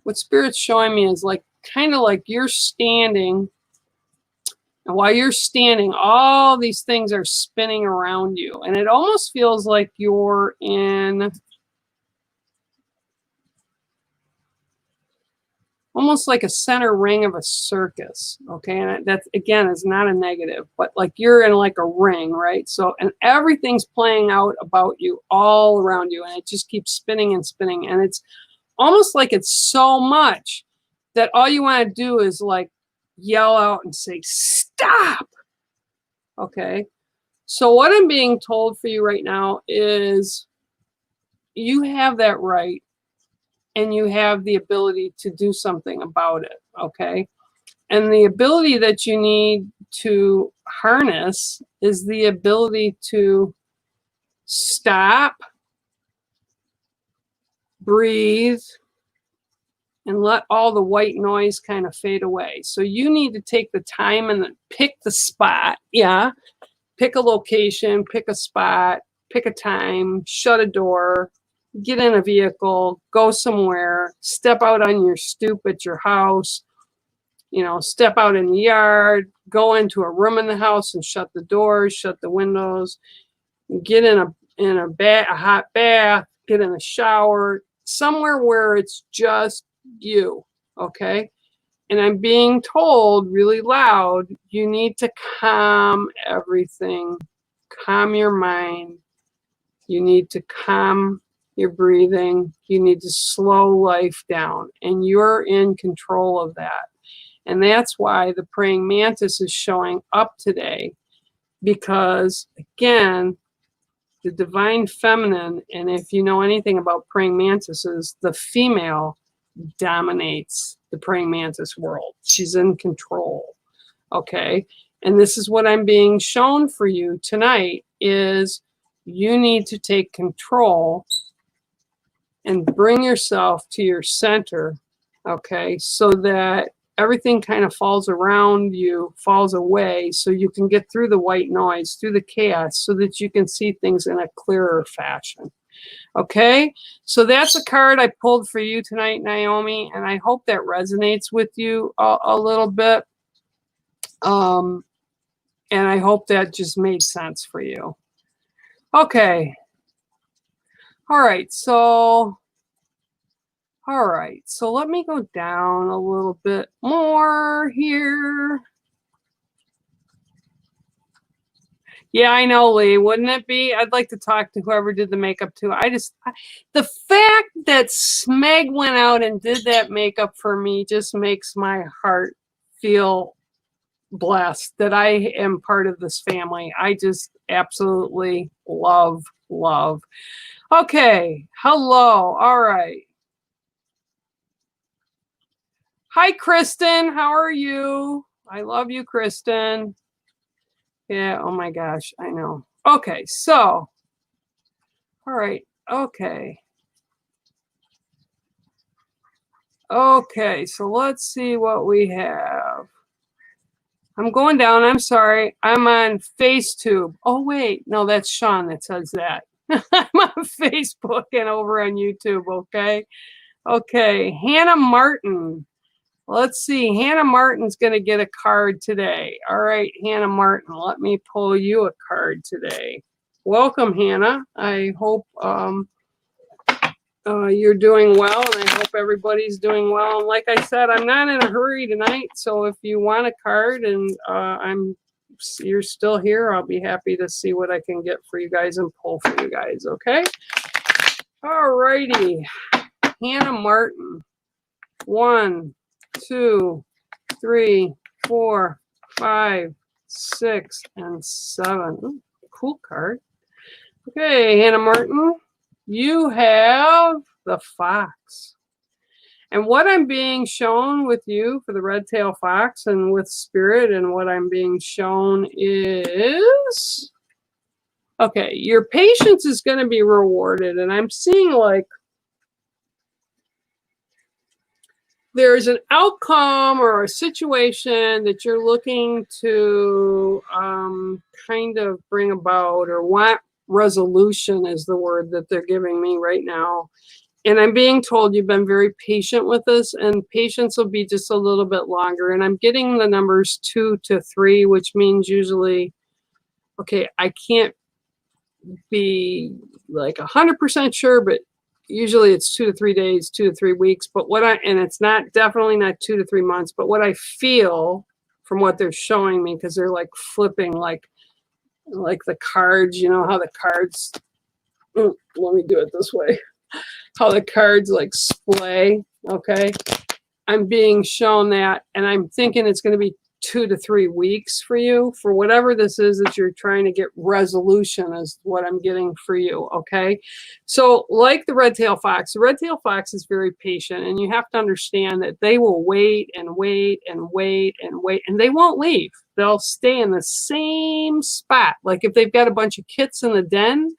what Spirit's showing me is like kind of like you're standing, and while you're standing, all these things are spinning around you, and it almost feels like you're in almost like a center ring of a circus. Okay, and that again is not a negative, but like you're in like a ring, right? So, and everything's playing out about you all around you, and it just keeps spinning and spinning, and it's almost like it's so much that all you want to do is like yell out and say stop. Okay, so what I'm being told for you right now is you have that right, and you have the ability to do something about it. Okay, and the ability that you need to harness is the ability to stop, breathe, and let all the white noise kind of fade away. So you need to take the time and pick the spot. Yeah, pick a location, pick a spot, pick a time, shut a door, get in a vehicle, go somewhere, step out on your stoop at your house, you know, step out in the yard, go into a room in the house and shut the doors, shut the windows, get in a hot bath, get in a shower, somewhere where it's just you. Okay, and I'm being told really loud, you need to calm everything, calm your mind, you need to calm your breathing, you need to slow life down, and you're in control of that. And that's why the praying mantis is showing up today, because again, the divine feminine, and if you know anything about praying mantises, the female dominates the praying mantis world. She's in control. Okay, And this is what I'm being shown for you tonight is you need to take control and bring yourself to your center, okay, so that everything kind of falls around you, falls away, so you can get through the white noise, through the chaos, so that you can see things in a clearer fashion. Okay, so that's a card I pulled for you tonight, Naomi, and I hope that resonates with you a little bit. And I hope that just made sense for you. Okay. All right, so let me go down a little bit more here. Yeah, I know, Lee. Wouldn't it be? I'd like to talk to whoever did the makeup too. The fact that Smeg went out and did that makeup for me just makes my heart feel blessed that I am part of this family. I just absolutely love. Okay, hello. All right. Hi, Kristen. How are you? I love you, Kristen. Yeah, oh my gosh, I know. Okay, so, all right, okay. Okay, so let's see what we have. I'm going down, I'm sorry. I'm on FaceTube. Oh, wait, no, that's Sean that says that. I'm on Facebook and over on YouTube, okay? Okay, Hannah Martin. Let's see, Hannah Martin's going to get a card today. All right, Hannah Martin, let me pull you a card today. Welcome, Hannah. I hope you're doing well, and I hope everybody's doing well. And like I said, I'm not in a hurry tonight, so if you want a card and you're still here, I'll be happy to see what I can get for you guys and pull for you guys, okay? All righty, Hannah Martin. 1, 2, 3, 4, 5, 6, and 7. Ooh, cool card. Okay, Hannah Martin, you have the fox. And what I'm being shown with you for the red-tailed fox and with spirit, and what I'm being shown is, okay, your patience is going to be rewarded. And I'm seeing like there's an outcome or a situation that you're looking to kind of bring about, or want resolution is the word that they're giving me right now. And I'm being told you've been very patient with this, and patience will be just a little bit longer. And I'm getting the numbers 2 to 3, which means usually, okay, I can't be like 100% sure, but usually it's 2 to 3 days, 2 to 3 weeks. But and it's definitely not 2 to 3 months, but what I feel from what they're showing me, because they're like flipping like the cards, you know how the cards, let me do it this way, how the cards like splay, okay? I'm being shown that, and I'm thinking it's going to be 2 to 3 weeks for you, for whatever this is that you're trying to get resolution is what I'm getting for you, okay? So like the red-tailed fox is very patient, and you have to understand that they will wait and wait and wait and wait, and they won't leave. They'll stay in the same spot. Like if they've got a bunch of kits in the den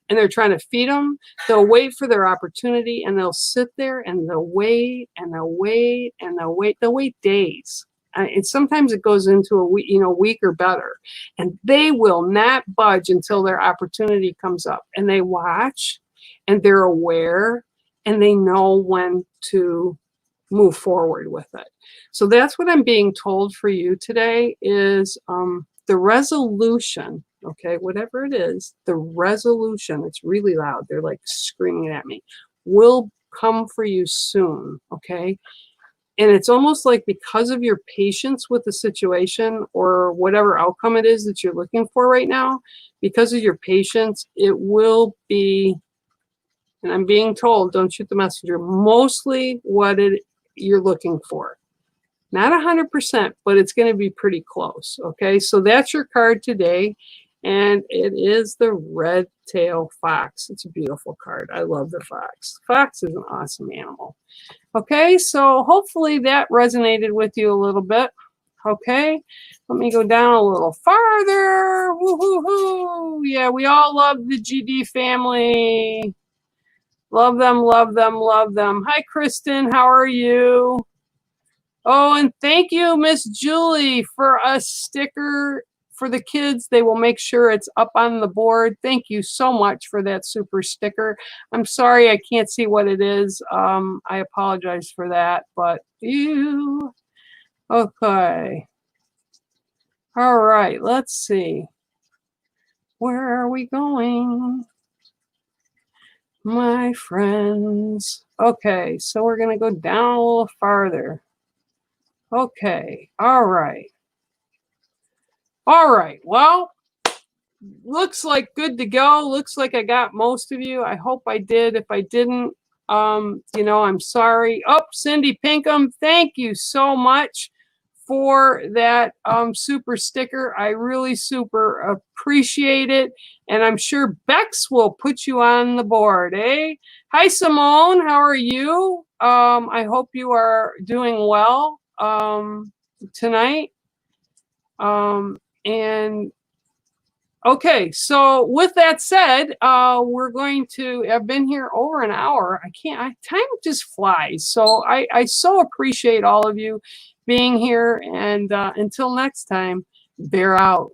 and they're trying to feed them, they'll wait for their opportunity, and they'll sit there and they'll wait and they'll wait and they'll wait. They'll wait days. And sometimes it goes into a week or better, and they will not budge until their opportunity comes up. And they watch, and they're aware, and they know when to move forward with it. So that's what I'm being told for you today is the resolution. Okay, whatever it is, the resolution. It's really loud. They're like screaming at me. Will come for you soon. Okay. And it's almost like because of your patience with the situation or whatever outcome it is that you're looking for right now, because of your patience, it will be, and I'm being told, don't shoot the messenger, mostly what you're looking for. Not 100%, but it's going to be pretty close. Okay, so that's your card today. And it is the red-tailed fox. It's a beautiful card. I love the fox. Fox is an awesome animal. Okay, so hopefully that resonated with you a little bit. Okay, let me go down a little farther. Woo-hoo-hoo. Yeah, we all love the GD family. Love them, love them, love them. Hi, Kristen. How are you? Oh, and thank you, Miss Julie, for a sticker for the kids. They will make sure it's up on the board. Thank you so much for that super sticker. I'm sorry I can't see what it is. I apologize for that, but ew. Okay. All right, let's see. Where are we going, my friends? Okay, so we're going to go down a little farther. Okay, all right. All right, well, looks like good to go. Looks like I got most of you. I hope I did. If I didn't, I'm sorry. Oh, Cindy Pinkham, thank you so much for that super sticker. I really super appreciate it. And I'm sure Bex will put you on the board, eh? Hi, Simone. How are you? I hope you are doing well tonight. And okay, so with that said, we're going to have been here over an hour. Time just flies. So I so appreciate all of you being here. And until next time, bear out.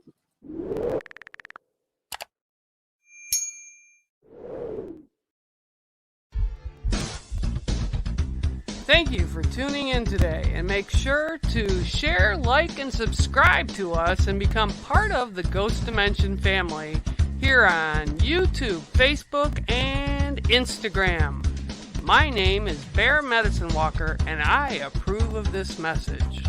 Thank you for tuning in today, and make sure to share, like, and subscribe to us and become part of the Ghost Dimension family here on YouTube, Facebook, and Instagram. My name is Bear Medicine Walker, and I approve of this message.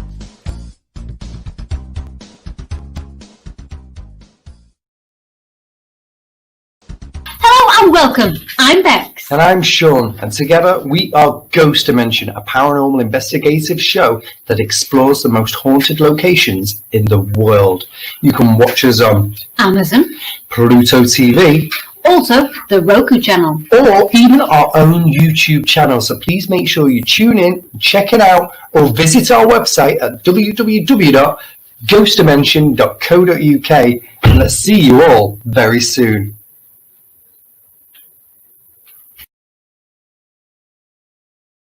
Hello and welcome. I'm Bex. And I'm Sean, and together we are Ghost Dimension, a paranormal investigative show that explores the most haunted locations in the world. You can watch us on Amazon, Pluto TV, also the Roku channel, or even our own YouTube channel. So please make sure you tune in, check it out, or visit our website at www.ghostdimension.co.uk, and let's see you all very soon.